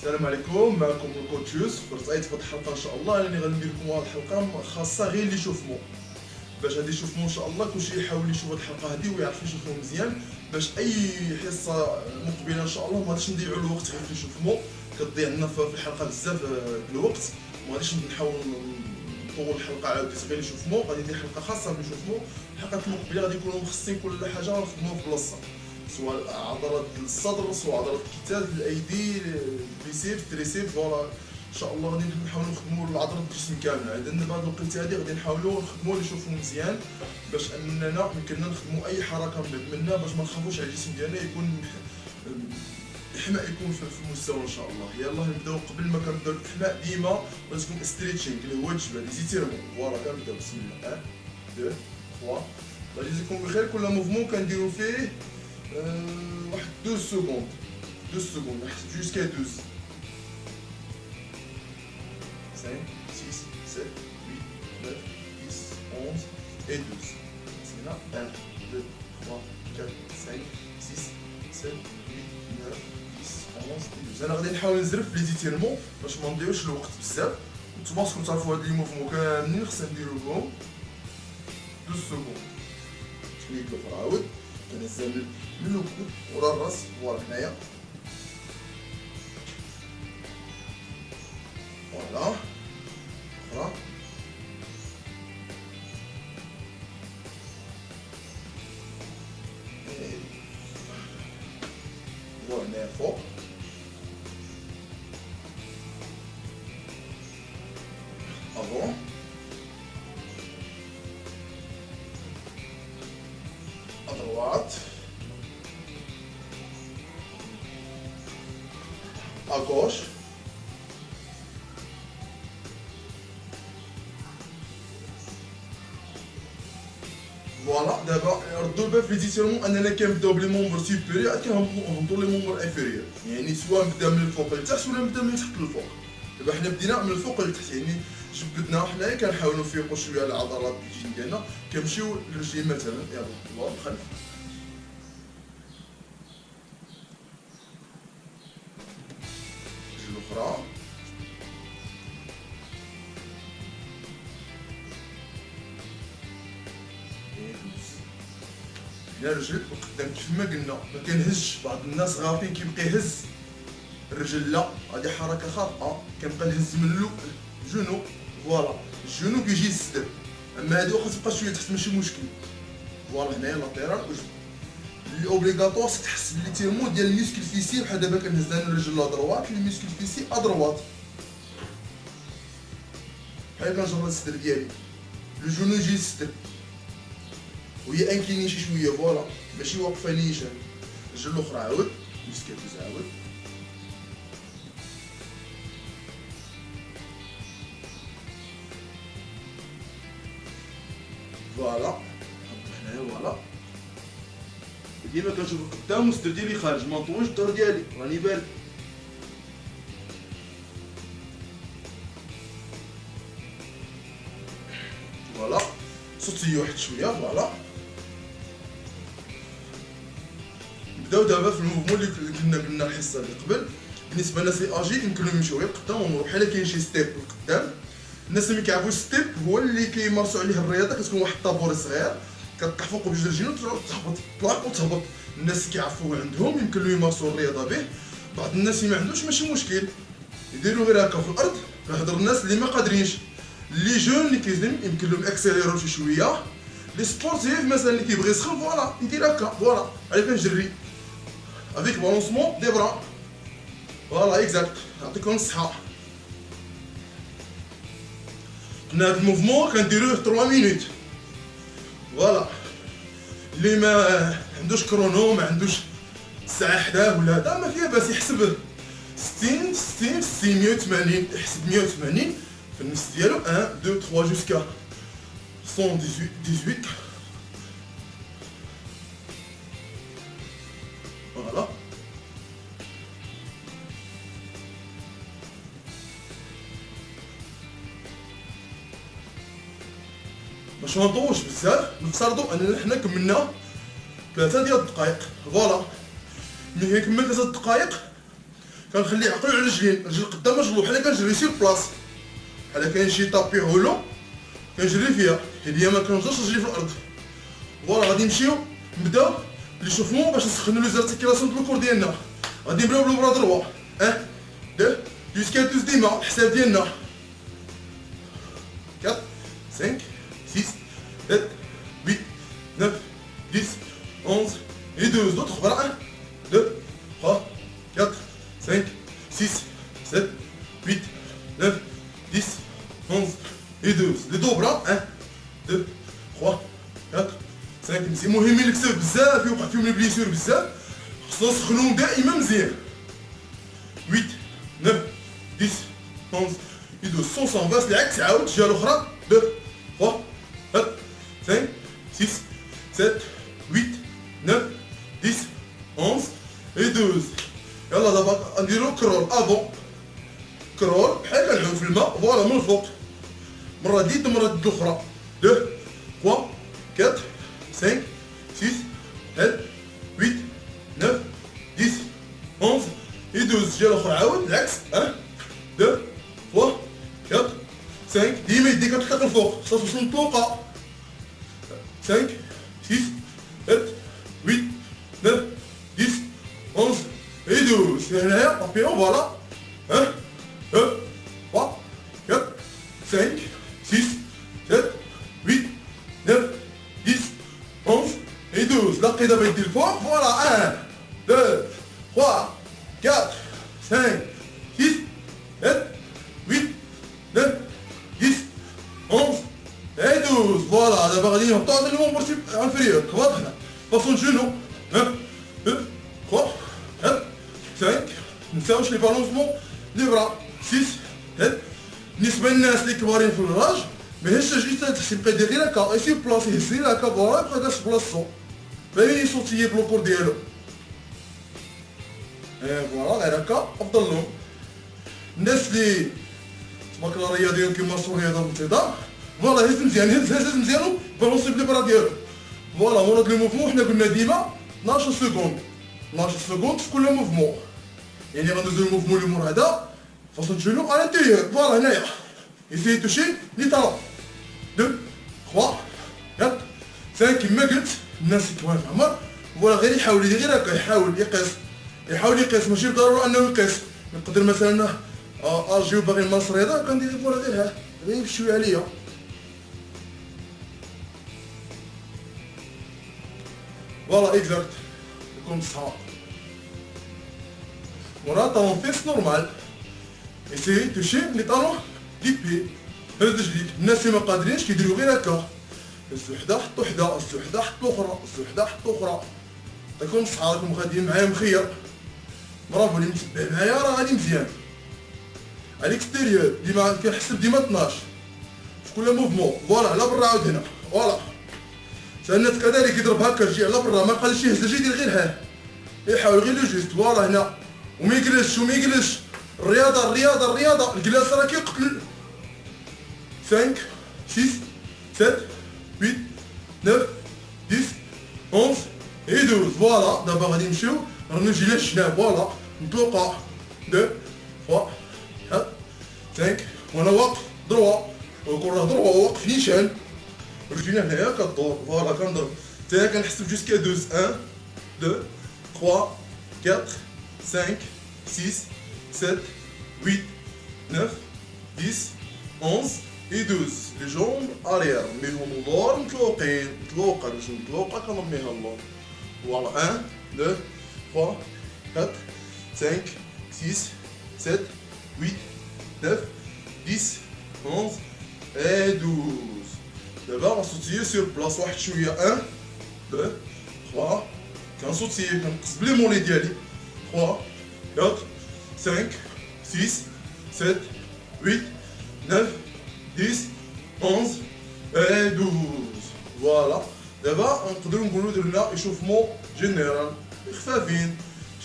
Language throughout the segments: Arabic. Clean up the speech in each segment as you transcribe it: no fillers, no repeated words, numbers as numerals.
السلام عليكم، معكم الكوتشيوس. فرصايت في هاد الحلقه ان شاء الله راني غندير لكم واحد الحلقه خاصه غير اللي يشوف مو، باش غادي يشوف مو ان شاء الله كلشي يحاول يشوف هاد الحلقه هادي ويعرف يشوف مو مزيان، باش اي حصه مقبله ان شاء الله ما غاديش نضيعوا الوقت غير في يشوف مو. كتضيع لنا في الحلقه بزاف الوقت، ما غاديش نحاول نطول الحلقه عاود غير يشوف مو. غادي ندير حلقه خاصه بيشوف مو. الحلقات المقبله غادي يكونوا مخصصين كل حاجه نخدموها في بلاصه، سواء عضلات الصدر، سواء عضلات الكتاف، الايدي، البيسيبس، التريسيبس. فوالا ان شاء الله غادي نحاولوا نخدموا العضلات الجسم كامل. عندنا بعض الوقت هذه غادي نحاولوا نخدموا اللي يشوفوا مزيان، باش اننا يمكننا نخدموا اي حركه منا، باش ما نخافوش على الجسم ديالنا، يكون الاحماء يكون في المستوى ان شاء الله. يلاه نبداو. قبل ما كنبداو الاحماء ديما لازم ستريتشينغ اللي هو الجبل لي زيتيرمون. فوالا كنبداو. بسم الله. 1 2 3. الله يجزيكم بخير. كل موفمون كنديرو فيه واحد 12 secondes. 12 secondes, jusqu'à 12. 5, 6, 7, 8, 9, 10, 11 et 12. C'est là. 1, 2, 3, 4, 5, 6, 7, 8, 9, 10, 11 et 12. انا غادي نحاول نزرف لي زيتيرمون باش ما نضيعوش الوقت بزاف. نتوما خصكم تعرفوا هاد لي موفمون كاملين خصنا نديرو لهم 12 secondes. تكنيك الاخرى عاود كنهزها من الكود ورا الراس. فوالا هنايا. فوالا اخرى. فوالا هنايا فوق. افون. ادروات. à gauche. فوالا دابا ردوا البال في ليزيتيرمون اننا كنبداو بلي مومبر سوبيريور عاد كنهبطوا لي مومبر انفيريور، يعني سواء نبدا من الفوق لتحت ولا نبدا من تحت للفوق. دابا حنا بدينا من الفوق لتحت، يعني جبدنا حنايا كنحاولوا نفيقوا شويه العضلات الجسم ديالنا. كنمشيو للرجلين مثلا. يلا الله الخلف. الرجل الاخرى. لا رجل القدام كيف ما قلنا ما كنهزش. بعض الناس غافين كيبقى يهز الرجل، لا هذه حركه خاطئه. كنبقى نهز من الجنو. فوالا الجنو كيجي يصدر، اما هادي واخا تبقى شويه تحت ماشي مشكل. فوالا هنايا لاتيرال وجبد. اللي اوبليغاتوار تحس بلي تيرمون ديال الميسكل فيسي. بحال دابا كنهز انا الرجل لادروات، الميسكل فيسي ادروات، بحال كنجر الصدر ديالي. لو جونو يجي يصدر وهي انكليني شي شويه. فوالا ماشي واقفه نيشان. الرجل الاخرى عاود مسكات عاود. فوالا هنايا. فوالا ديما كنشوف القدام والصدر ديالي خارج، ما نطولش الظهر ديالي راني بارد. فوالا صوتي واحد شويه. فوالا نبداو دابا في الموفمون اللي قلنا الحصه اللي قبل. بالنسبه للناس اللي اجي يمكن لهم يمشيو غير قدام ونروح بحال كاين شي ستيب لقدام. الناس اللي كيعرفوش ستيب هو اللي كيمارسوا عليه الرياضه، كتكون واحد الطابور صغير كتطيح فوق بجوج رجلين وتهبط طلاق وتهبط. الناس اللي كيعرفوه عندهم يمكن لهم يمارسوا الرياضه به. بعض الناس اللي ما عندوش ماشي مشكل يديروا غير هكا في الارض. كنهضر الناس اللي ما قادرينش، لي جون اللي كيزلم يمكن لهم اكسيليرو شي شويه. لي سبورتيف مثلا اللي كيبغي يسخن فوالا يدير هكا. فوالا على كنجري افيك بالونسمون دي برا. فوالا اكزاكت. يعطيكم الصحه. قلنا هاد الموفمون كنديروه 3 مينوت. فوالا اللي ما عندوش كرونو، ما عندوش ساعه حداه ولا هذا، ما فيها باس يحسب 60 60 60 180. يحسب 180 في النص ديالو. 1 2 3 جوسكا 118. فوالا باش ما نطولش بزاف نفترضوا اننا حنا كملنا 3 ديال الدقائق. فوالا ملي كنكمل 3 دقائق كنخليه عقلو على رجلين، رجل قدام رجل بحال كنجري سير بلاص، بحال كاين شي طابي هولو كنجري فيها، حيت هي ما كنوصلش رجلي في الارض. فوالا غادي نمشيو نبداو ليشوفمون باش نسخنو لي زارتيكيلاسيون دو الكور ديالنا. غادي نبداو بالبرا دروا 1 2 جوسكا 12 ديما الحساب ديالنا 4 5 6 7 8 9 10 11 et 12. D'autres, voilà, 1 2 3 4 5 6 7 8 9 10 11 et 12. Les deux bras 1 2 3 4 5. C'est مهم الكسب بزاف يوقع فيهم لي بليسيور بزاف، خصنا نسخنوهم دائما مزيان. 8 9 10 11 et 12. صون باس العكس عاود الجهه الاخرى 2 3 4 5 6 7 8 9 10 11 et 12. يلا دابا نديرو كرول افون، كرول بحال كنعوم في الماء. فوالا من الفوق، مرة ديد مرة ديد الأخرى 2 3 4 5 6 7 8 9 10 11 et 12. الجهة الأخرى عاود العكس 1 2 3 4 5. ديما يديك كتطلق الفوق، خصها توصل للطوقة 5 6 7 8 9 10 11 et 12. هنايا بابيون فوالا 1 2 3 4 5 6 7 8 9 10 11 et 12. لقي دابا يدي الفوق فوالا 1 2 3 4 5 6 7 8 9 10 11 et 12. فوالا دابا غادي نهبطو عند المومبر انفيريور كبار هنا باسون جونو 1 2 3 4 5. منساوش لي بالونسمون لي برا 6 7. بالنسبة للناس اللي كبارين في الراج ماهيش تجي تبقى يدير غير هكا، يسير بلاصي يهز غير هكا فوالا يبقى داز بلاصتو باغي يصوتيي بلوكور ديالو. فوالا غير هكا افضل لهم. الناس اللي تبارك الله رياضيين كيمارسو الرياضة بانتظام فوالا هز مزيان هز مزيان بالونسي بلي برا ديالو. فوالا مورا لي موفمون حنا قلنا ديما 12 سكوند 12 سكوند في كل موفمون، يعني غندوزو الموفمون اللي مور هذا فاصون جونو على الانتيريور. فوالا هنايا يسيي توشي لي طالون 2 3 4 5. كيما قلت الناس اللي كبار في العمر فوالا غير يحاول يدير غير هكا، يحاول يقيس ماشي بالضرورة انه يقيس. يقدر مثلا اجيو باغي نمارس الرياضة كندير فوالا ديرها غير بشوية عليا. فوالا اكزاكت يكون صحاب ورا طالون فيس نورمال. اسيي توشي لي طالون دي بي هز رجليك. الناس اللي ما قادرينش كيديرو غير هكا، هزو حدا حطو حدا، هزو حدا حطو اخرى، هزو حدا حطو اخرى. راكم صحابكم غاديين معايا مخير، برافو اللي متبع معايا راه غادي مزيان. على الاكستيريور ديما كنحسب ديما 12 في كل موفمون. فوالا على برا عاود هنا فوالا. الناس كذلك يضرب هكا يجي على برا ما قالش يهز رجلي يدير غير ها، يحاول غير لو جوست فوالا هنا وما يجلسش. الرياضة الجلاس راه كيقتل. 5 6 7 8 9 10 11 et 12. فوالا دابا غادي نمشيو نرجي للجناب. فوالا نطلقا 2 3 4 5 وانا واقف دروا ويكون راه دروا واقف نيشان. رجلينا هنايا كدور فوالا كنضرب حتى كنحسب جوسكا 12 1 2 3 4 5 6 7 8 9 10 11 et 12. لي جومب اريير نرميهم اللور مطلوقين، مطلوقة رجل مطلوقة كنرميها اللور. فوالا 1 2 3 4 5 6 7 8 9 10 11 et 12. دابا غنصوتيو سير بلاص واحد شوية 1 2 3 كنصوتيو كنقص بلي مولي ديالي 3 4 5 6 7 8 9 10 11 et 12. فوالا دابا نقدروا نقولوا درنا ايشوفمون جينيرال خفافين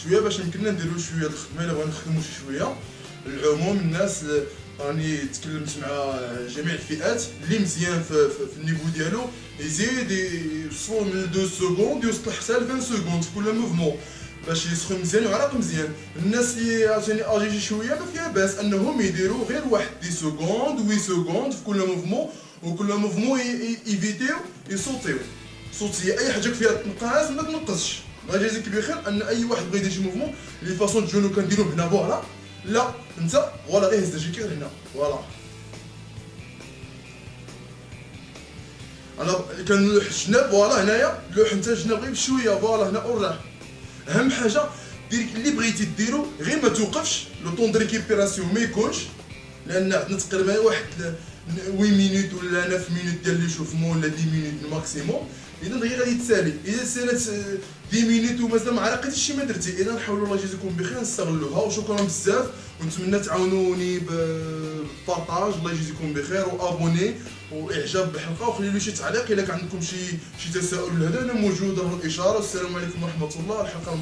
شويه باش يمكننا نديرو شويه الخدمه الا بغينا نخدمو شي شويه. العموم الناس راني تكلمت مع جميع الفئات اللي مزيان في النيفو ديالو يزيد يوصلوا من 2 سكوند يوصل حتى ل 20 سكوند في كل موفمون. باش يسخن مزيان ويعرق مزيان. الناس اللي عاوتاني اجي شويه ما فيها باس انهم يديروا غير واحد 10 سكوند 8 سكوند في كل موفمون، وكل موفمون ايفيتيو يصوتيو. صوتي اي حاجه فيها تنقص ما تنقصش. الله يجازيك بخير ان اي واحد بغى يدير شي موفمون لي فاصون جونو كنديروه هنا فوالا، لا انت فوالا غير هز رجليك هنا فوالا. انا كنلوح الجناب فوالا هنايا، لوح انت الجناب غير بشويه فوالا هنا وراه. اهم حاجه دير اللي بغيتي ديرو غير ما توقفش، لو طون دو ريكيبيراسيون ما يكونش، لان عندنا تقريبا واحد 8 مينوت ولا 9 مينوت ديال لي شوفمون ولا 10 مينوت ماكسيموم. اذا غير غادي تسالي، اذا سالات 10 مينوت ومازال ما عرقتيش شي ما درتي. اذا نحاولوا الله يجازيكم بخير نستغلوها، وشكرا بزاف، ونتمنى تعاونوني بالبارطاج. الله يجازيكم بخير، وابوني واعجاب بالحلقه، وخليوا لي شي تعليق الا كان عندكم شي تساؤل لهذا، انا موجود، راه الاشاره. والسلام عليكم ورحمه الله. الحلقه